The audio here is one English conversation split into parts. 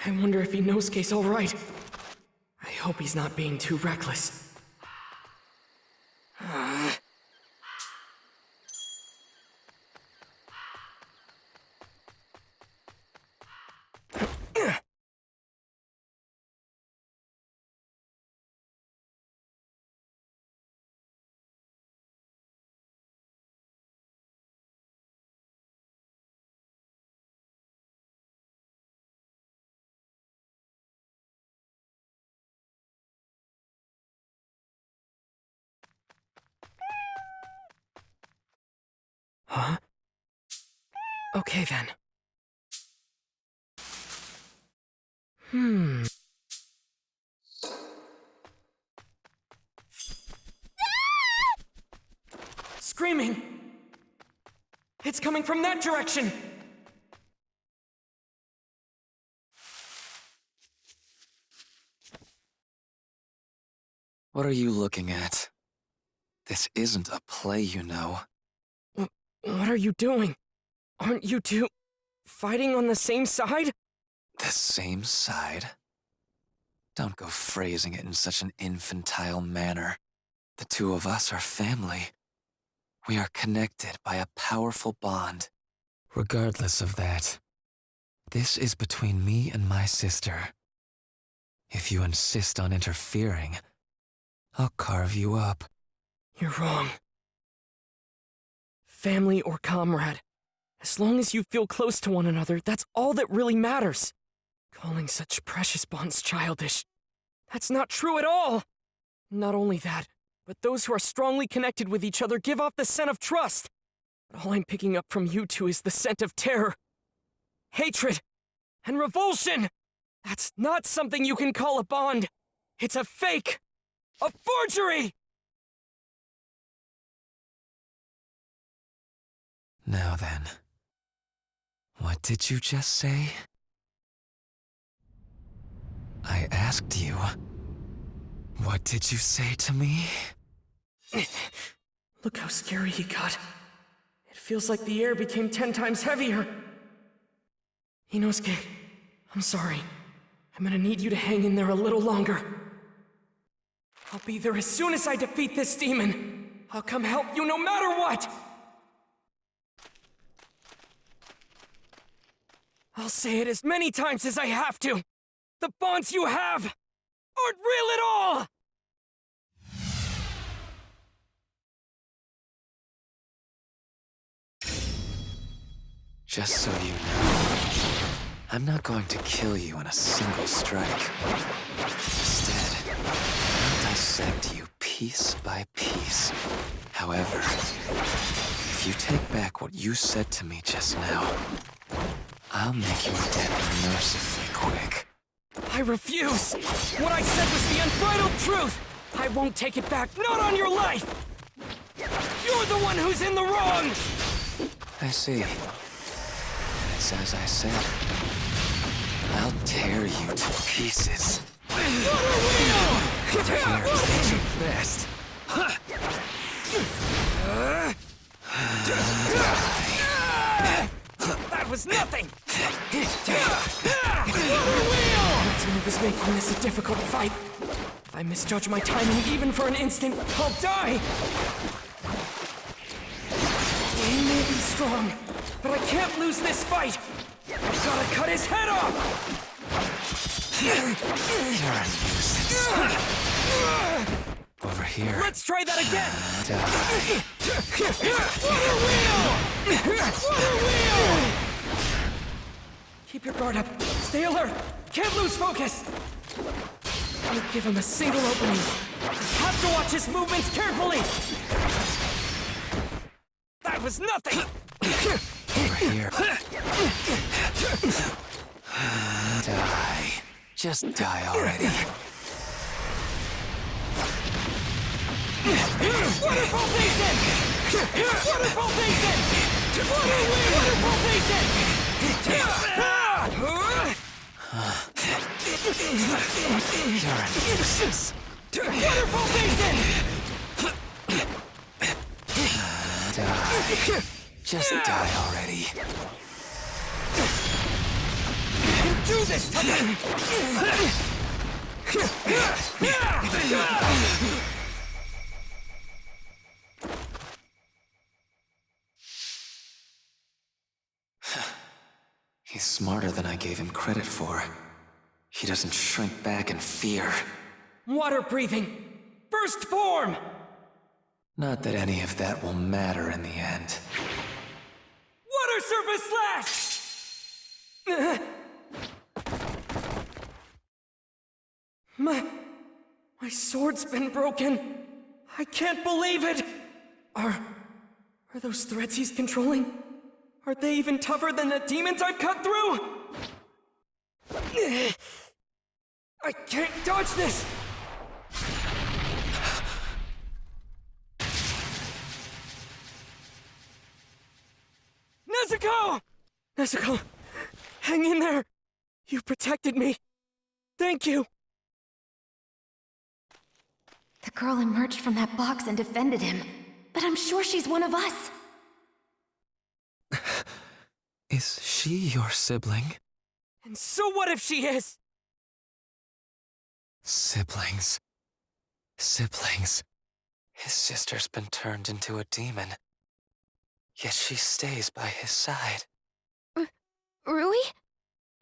I wonder if Inosuke's alright. I hope he's not being too reckless. Huh? Okay then. Screaming! It's coming from that direction! What are you looking at? This isn't a play, you know. What are you doing? Aren't you two fighting on the same side? The same side? Don't go phrasing it in such an infantile manner. The two of us are family. We are connected by a powerful bond. Regardless of that, this is between me and my sister. If you insist on interfering, I'll carve you up. You're wrong. Family or comrade, as long as you feel close to one another, that's all that really matters. Calling such precious bonds childish, that's not true at all. Not only that, but those who are strongly connected with each other give off the scent of trust. But all I'm picking up from you two is the scent of terror, hatred, and revulsion. That's not something you can call a bond. It's a fake, a forgery! Now then, what did you just say? I asked you. What did you say to me? Look how scary he got. It feels like the air became 10 times heavier. Inosuke, I'm sorry. I'm gonna need you to hang in there a little longer. I'll be there as soon as I defeat this demon. I'll come help you no matter what! I'll say it as many times as I have to. The bonds you have aren't real at all! Just so you know, I'm not going to kill you in a single strike. Instead, I'll dissect you piece by piece. However, if you take back what you said to me just now, I'll make your death mercifully quick. I refuse! What I said was the unbridled truth! I won't take it back, not on your life! You're the one who's in the wrong! I see. And it's as I said. I'll tear you to pieces. Over here is your best. That was nothing! This move is making this a difficult fight. If I misjudge my timing even for an instant, I'll die! He may be strong, but I can't lose this fight! I've gotta cut his head off! You're a nuisance. Over here. Let's try that again! Keep your guard up. Stay alert. Can't lose focus. Don't give him a single opening. Have to watch his movements carefully. That was nothing. Over here. Die. Just die already. Waterfall basin! Waterfall basin! Waterfall basin! You're a nuisance. Waterfall basin! Die. Just die already. do this to me! He's smarter than I gave him credit for. He doesn't shrink back in fear. Water breathing! First form! Not that any of that will matter in the end. Water surface slash! My sword's been broken. I can't believe it! Are those threads he's controlling? Are they even tougher than the demons I've cut through? I can't dodge this! Nezuko! Nezuko, hang in there! You protected me. Thank you! The girl emerged from that box and defended him, but I'm sure she's one of us. Is she your sibling? And so what if she is? Siblings. Siblings. His sister's been turned into a demon. Yet she stays by his side. Rui?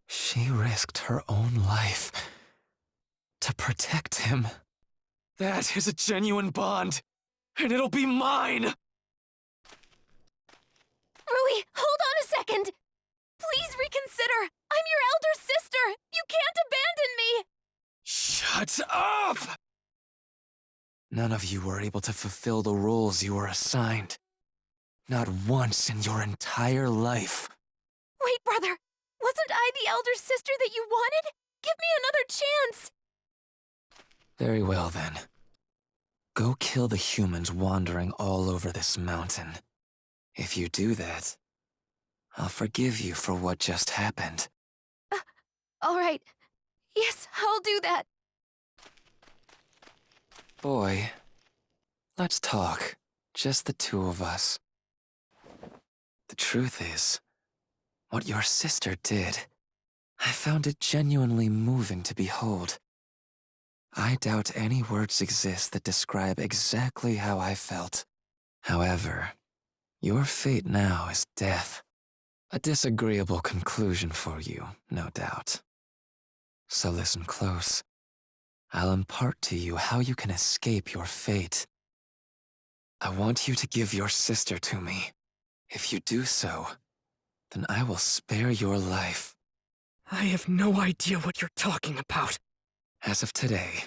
She risked her own life to protect him. That is a genuine bond, and it'll be mine! Rui, hold on a second! Please reconsider! I'm your elder sister! You can't abandon me! Shut up! None of you were able to fulfill the roles you were assigned. Not once in your entire life. Wait, brother! Wasn't I the elder sister that you wanted? Give me another chance! Very well, then. Go kill the humans wandering all over this mountain. If you do that, I'll forgive you for what just happened. All right. Yes, I'll do that. Boy, let's talk. Just the two of us. The truth is, what your sister did, I found it genuinely moving to behold. I doubt any words exist that describe exactly how I felt. However, your fate now is death. A disagreeable conclusion for you, no doubt. So listen close. I'll impart to you how you can escape your fate. I want you to give your sister to me. If you do so, then I will spare your life. I have no idea what you're talking about. As of today,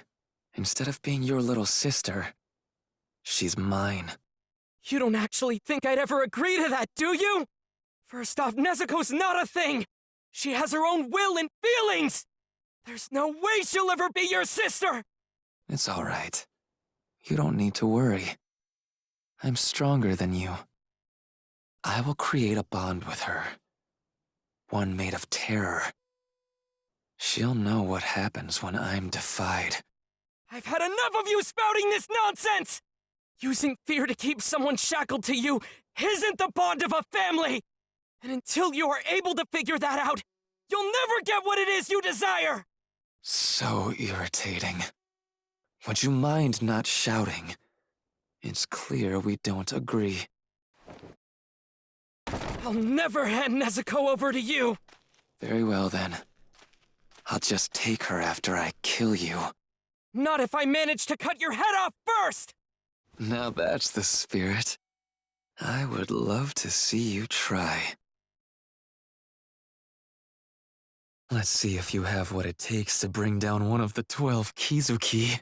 instead of being your little sister, she's mine. You don't actually think I'd ever agree to that, do you? First off, Nezuko's not a thing! She has her own will and feelings! There's no way she'll ever be your sister! It's all right. You don't need to worry. I'm stronger than you. I will create a bond with her. One made of terror. She'll know what happens when I'm defied. I've had enough of you spouting this nonsense! Using fear to keep someone shackled to you isn't the bond of a family! And until you are able to figure that out, you'll never get what it is you desire! So irritating. Would you mind not shouting? It's clear we don't agree. I'll never hand Nezuko over to you! Very well then. I'll just take her after I kill you. Not if I manage to cut your head off first! Now that's the spirit. I would love to see you try. Let's see if you have what it takes to bring down one of the 12 Kizuki.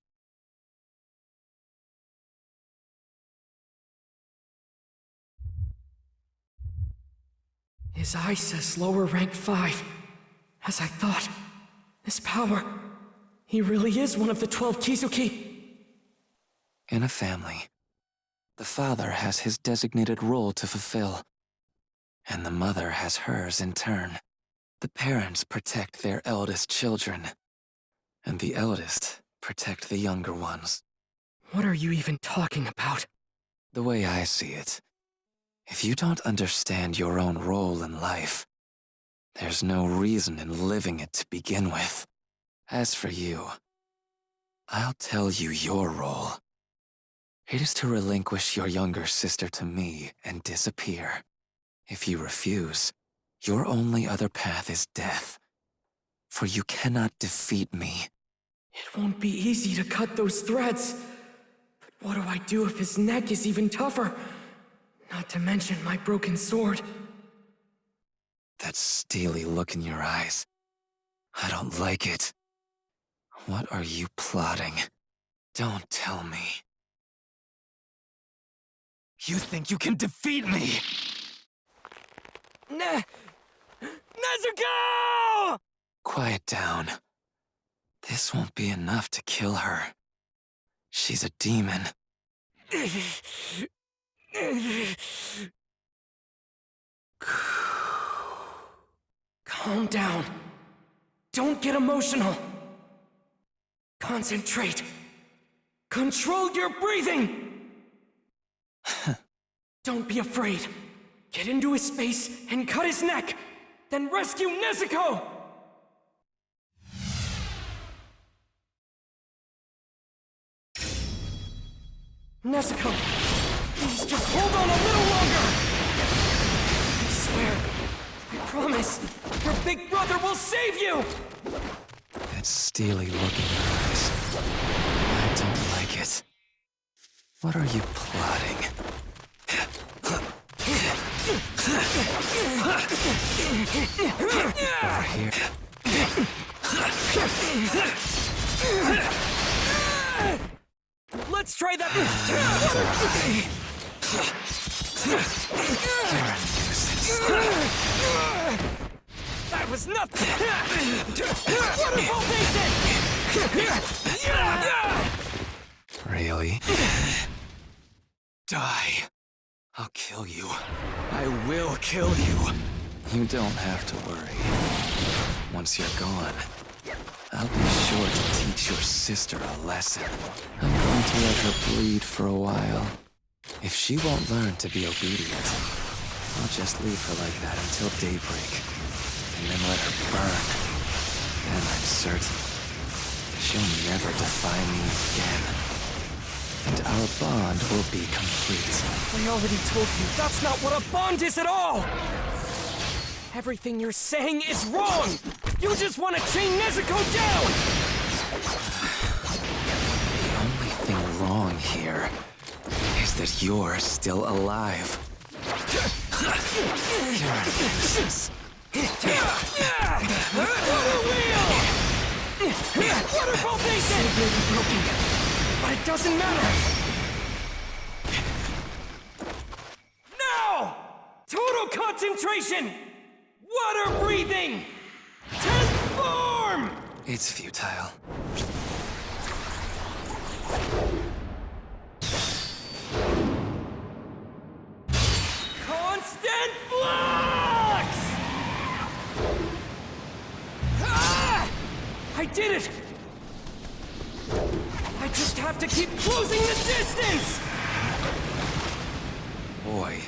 His eye says lower rank 5. As I thought, this power, he really is one of the 12 Kizuki. In a family, the father has his designated role to fulfill, and the mother has hers in turn. The parents protect their eldest children, and the eldest protect the younger ones. What are you even talking about? The way I see it, if you don't understand your own role in life, There's no reason in living it to begin with. As for you, I'll tell you your role. It is to relinquish your younger sister to me and disappear. If you refuse, your only other path is death. For you cannot defeat me. It won't be easy to cut those threads. But what do I do if his neck is even tougher? Not to mention my broken sword. That steely look in your eyes. I don't like it. What are you plotting? Don't tell me. You think you can defeat me? Nezuko! Quiet down. This won't be enough to kill her. She's a demon. Calm down. Don't get emotional. Concentrate. Control your breathing! Don't be afraid. Get into his space and cut his neck. Then rescue Nezuko! Nezuko, please just hold on a little longer! I swear, I promise, your big brother will save you! That steely look in your eyes. I don't like it. What are you plotting? Over here. Let's try that. That was nothing. Waterfall Basin. Really? Die. I'll kill you. I will kill you. You don't have to worry. Once you're gone, I'll be sure to teach your sister a lesson. I'm going to let her bleed for a while. If she won't learn to be obedient, I'll just leave her like that until daybreak, and then let her burn. And I'm certain she'll never defy me again. And our bond will be complete. I already told you, that's not what a bond is at all! Everything you're saying is wrong! You just want to chain Nezuko down! The only thing wrong here is that you're still alive. You're a nuisance. Water wheel! Waterfall Basin! It may be broken, but it doesn't matter! Now! Total concentration! Water breathing! 10th form! It's futile. Constant flux! Ah! I did it! I just have to keep closing the distance! Boy,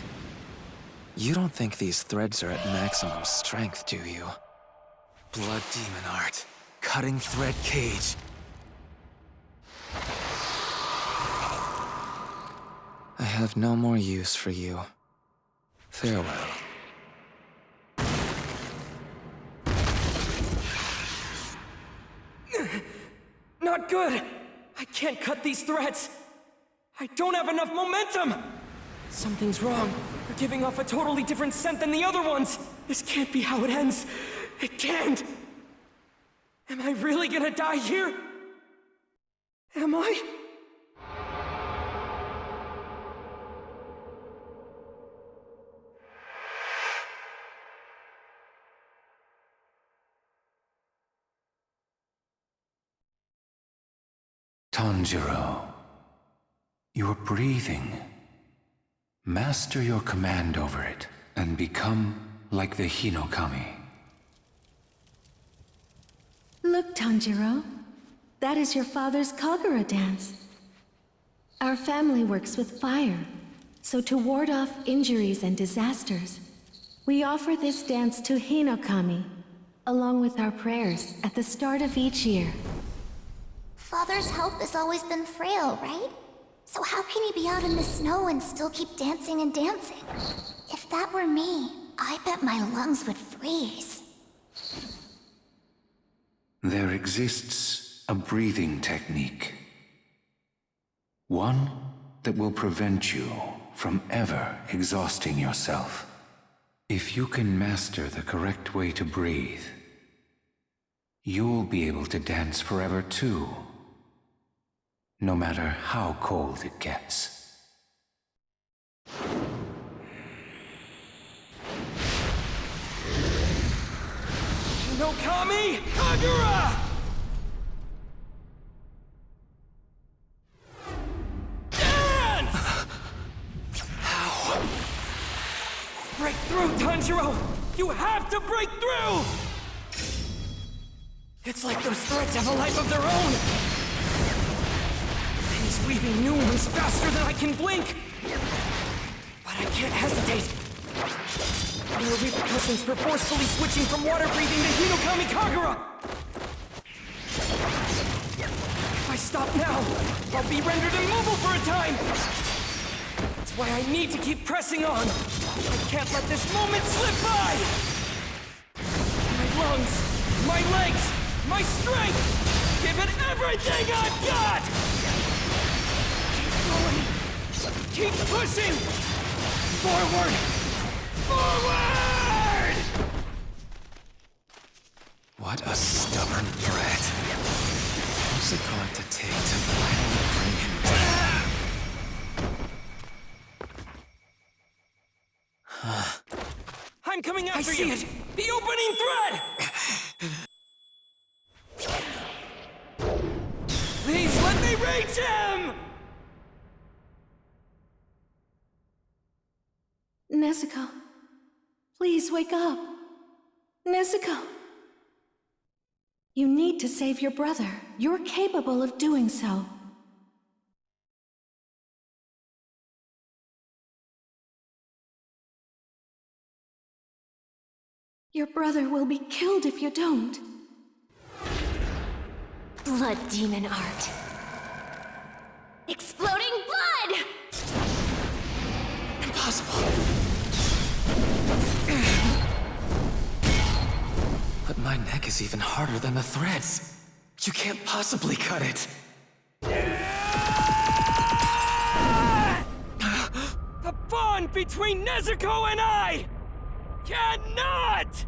you don't think these threads are at maximum strength, do you? Blood demon art. Cutting thread cage. I have no more use for you. Farewell. Not good! I can't cut these threads! I don't have enough momentum! Something's wrong. You're giving off a totally different scent than the other ones! This can't be how it ends! It can't! Am I really gonna die here? Am I? Tanjiro, your breathing. Master your command over it, and become like the Hinokami. Look, Tanjiro. That is your father's Kagura dance. Our family works with fire, so to ward off injuries and disasters, We offer this dance to Hinokami, along with our prayers at the start of each year. Father's health has always been frail, right? So how can he be out in the snow and still keep dancing and dancing? If that were me, I bet my lungs would freeze. There exists a breathing technique. One that will prevent you from ever exhausting yourself. If you can master the correct way to breathe, you'll be able to dance forever too, no matter how cold it gets. Hinokami Kagura! Dance! How? Break through, Tanjiro! You have to break through! It's like those threads have a life of their own! And he's weaving new ones faster than I can blink! But I can't hesitate. There are repercussions for forcefully switching from water breathing to Hinokami Kagura! If I stop now, I'll be rendered immobile for a time! That's why I need to keep pressing on! I can't let this moment slip by! My lungs, my legs, my strength! Give it everything I've got! Keep going! Keep pushing! Forward! Forward! What a stubborn brat. What's it going to take to finally bring him down? I'm coming after you! I see it! The opening thread! Please let me reach him! Nezuko, please wake up. Nezuko! You need to save your brother. You're capable of doing so. Your brother will be killed if you don't. Blood demon art. Exploding blood! Impossible. But my neck is even harder than the threads. You can't possibly cut it. The bond between Nezuko and I cannot!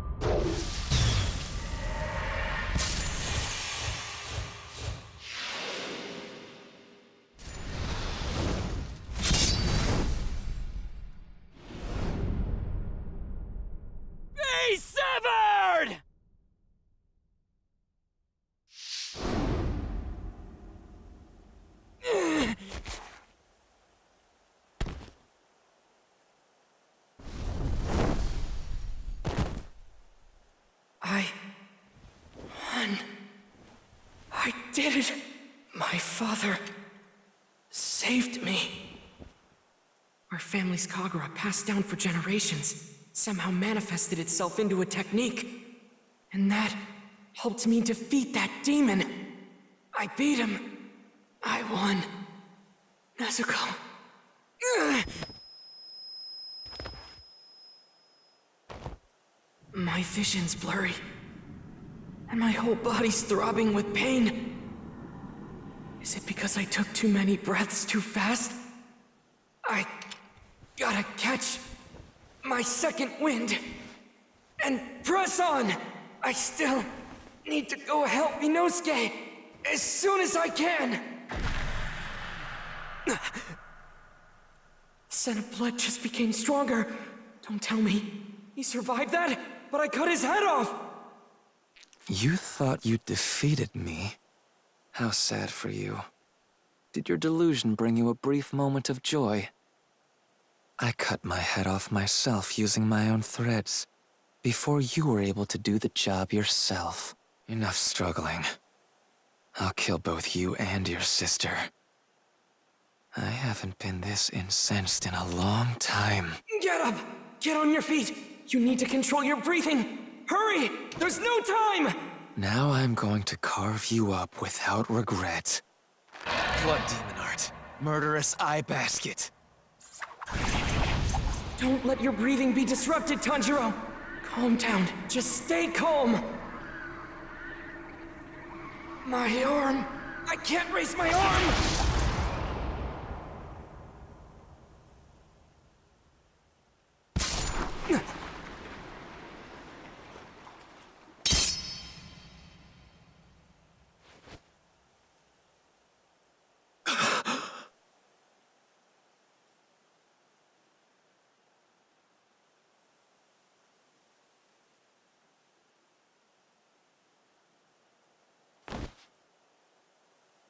Be severed! I won. I did it. My father saved me. Our family's Kagura, passed down for generations, somehow manifested itself into a technique. And that helped me defeat that demon. I beat him. I won. Nezuko. My vision's blurry, and my whole body's throbbing with pain. Is it because I took too many breaths too fast? I gotta catch my second wind and press on. I still need to go help Inosuke as soon as I can. The scent of blood just became stronger. Don't tell me he survived that, but I cut his head off. You thought you defeated me? How sad for you. Did your delusion bring you a brief moment of joy? I cut my head off myself using my own threads, before you were able to do the job yourself. Enough struggling. I'll kill both you and your sister. I haven't been this incensed in a long time. Get up! Get on your feet! You need to control your breathing! Hurry! There's no time! Now I'm going to carve you up without regret. Blood demon art. Murderous eye basket. Don't let your breathing be disrupted, Tanjiro! Calm down. Just stay calm! My arm! I can't raise my arm!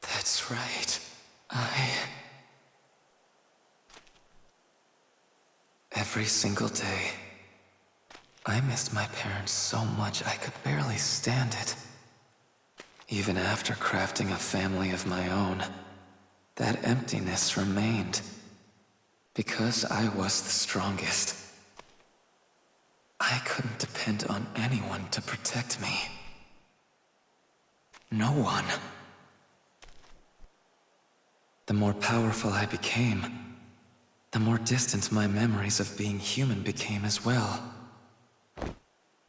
That's right. Every single day, I missed my parents so much I could barely stand it. Even after crafting a family of my own, that emptiness remained. Because I was the strongest, I couldn't depend on anyone to protect me. No one. The more powerful I became, the more distant my memories of being human became as well.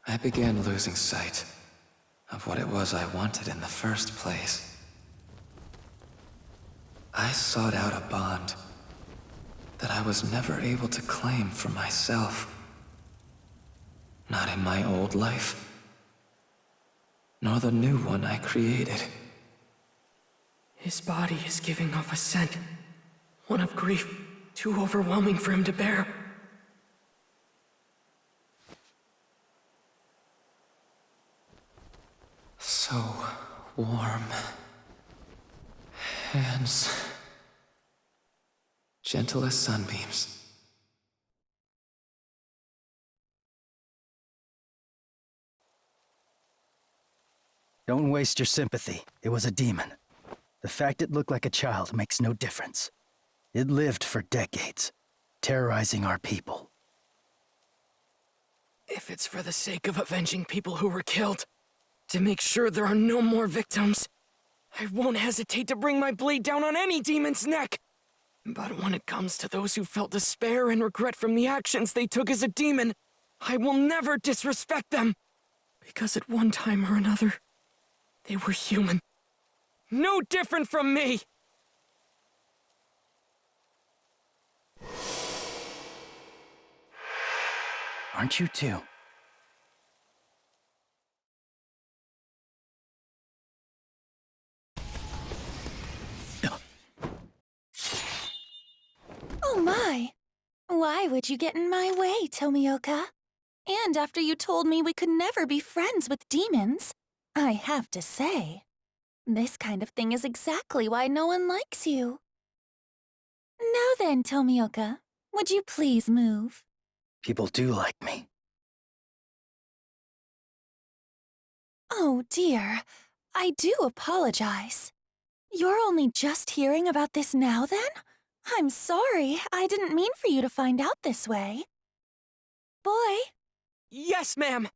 I began losing sight of what it was I wanted in the first place. I sought out a bond that I was never able to claim for myself. Not in my old life, nor the new one I created. His body is giving off a scent. One of grief, too overwhelming for him to bear. So warm. Hands gentle as sunbeams. Don't waste your sympathy. It was a demon. The fact it looked like a child makes no difference. It lived for decades, terrorizing our people. If it's for the sake of avenging people who were killed, to make sure there are no more victims, I won't hesitate to bring my blade down on any demon's neck. But when it comes to those who felt despair and regret from the actions they took as a demon, I will never disrespect them. Because at one time or another, they were human. No different from me! Aren't you too? Oh my! Why would you get in my way, Tomioka? And after you told me we could never be friends with demons, I have to say, this kind of thing is exactly why no one likes you. Now then, Tomioka, would you please move? People do like me. Oh dear, I do apologize. You're only just hearing about this now then? I'm sorry, I didn't mean for you to find out this way. Boy, Yes, ma'am!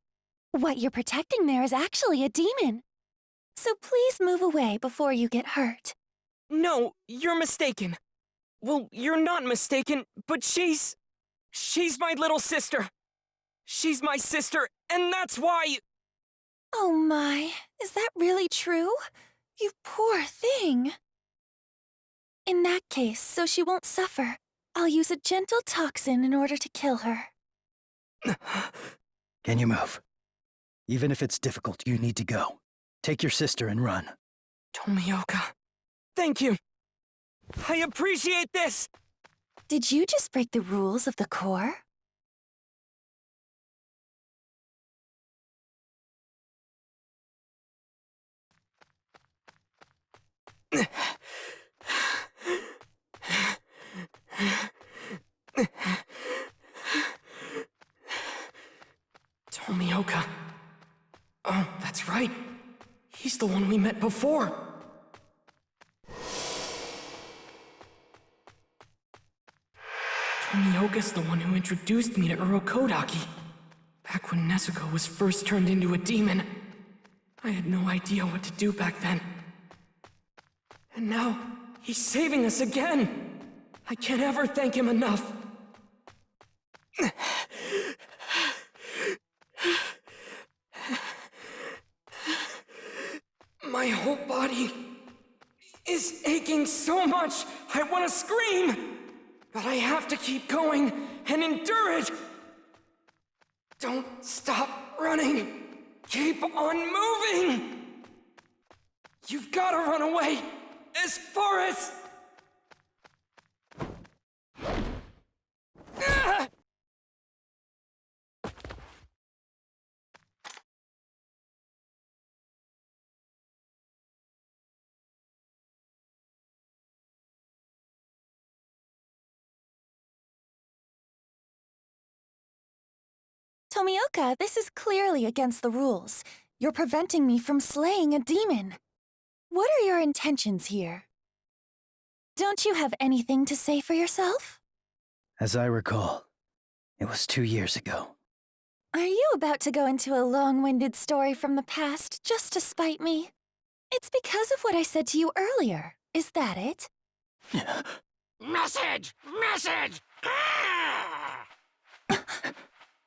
what you're protecting there is actually a demon. So please move away before you get hurt. No, you're mistaken. Well, you're not mistaken, but she's my little sister. She's my sister, and that's why... Oh my, is that really true? You poor thing. In that case, so she won't suffer, I'll use a gentle toxin in order to kill her. Can you move? Even if it's difficult, you need to go. Take your sister and run. Tomioka, thank you. I appreciate this! Did you just break the rules of the Corps? Tomioka. Oh, that's right. He's the one we met before. Tomioka's the one who introduced me to Urokodaki. Back when Nezuko was first turned into a demon, I had no idea what to do back then. And now, he's saving us again! I can't ever thank him enough. My whole body is aching so much, I want to scream! But I have to keep going and endure it! Don't stop running! Keep on moving! You've got to run away as far as... Ah! Tomioka, this is clearly against the rules. You're preventing me from slaying a demon. What are your intentions here? Don't you have anything to say for yourself? As I recall, it was 2 years ago. Are you about to go into a long-winded story from the past just to spite me? It's because of what I said to you earlier. Is that it? Message! Message! Ah!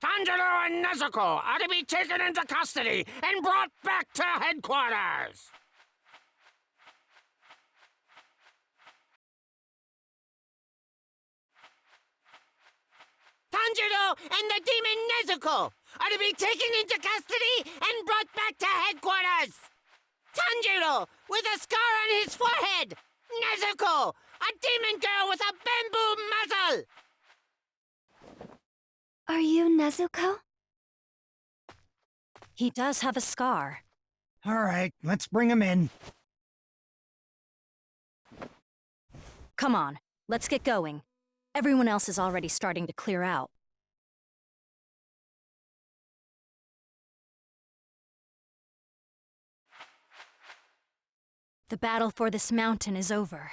Tanjiro and Nezuko are to be taken into custody and brought back to headquarters! Tanjiro and the demon Nezuko are to be taken into custody and brought back to headquarters! Tanjiro with a scar on his forehead! Nezuko, a demon girl with a bamboo muzzle! Are you Nezuko? He does have a scar. All right, let's bring him in. Come on, let's get going. Everyone else is already starting to clear out. The battle for this mountain is over.